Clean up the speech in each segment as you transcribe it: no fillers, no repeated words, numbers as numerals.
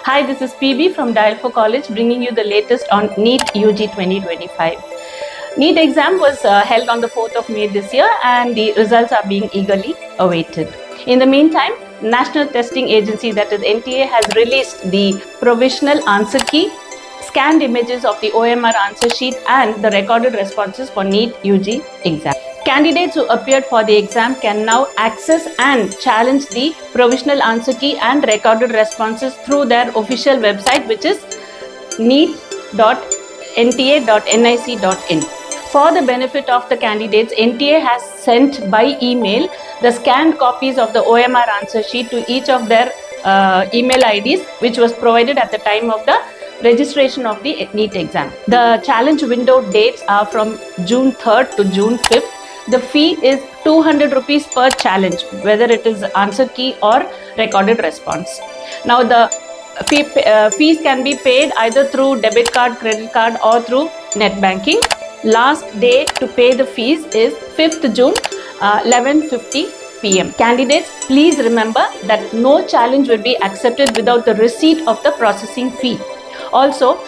Hi, this is PB from Dialfo College bringing you the latest on NEET UG 2025. NEET exam was held on the 4th of May this year and the results are being eagerly awaited. In the meantime, National Testing Agency, that is NTA, has released the provisional answer key, scanned images of the OMR answer sheet and the recorded responses for NEET UG exam. Candidates who appeared for the exam can now access and challenge the provisional answer key and recorded responses through their official website, which is neet.nta.nic.in. For the benefit of the candidates, NTA has sent by email the scanned copies of the OMR answer sheet to each of their email IDs, which was provided at the time of the registration of the NEET exam. The challenge window dates are from June 3rd to June 5th. The fee is 200 rupees per challenge, whether it is answer key or recorded response. Now the fees can be paid either through debit card, credit card or through net banking. Last day to pay the fees is 5th June, 11:50 p.m. Candidates, please remember that no challenge will be accepted without the receipt of the processing fee. Also,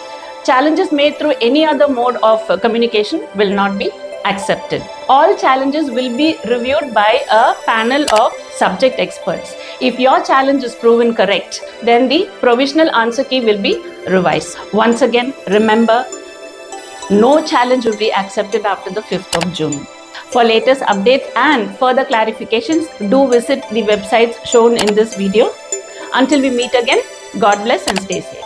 challenges made through any other mode of communication will not be accepted. All challenges will be reviewed by a panel of subject experts. If your challenge is proven correct, then the provisional answer key will be revised. Once again, remember, no challenge will be accepted after the 5th of June. For latest updates and further clarifications, do visit the websites shown in this video. Until we meet again, God bless and stay safe.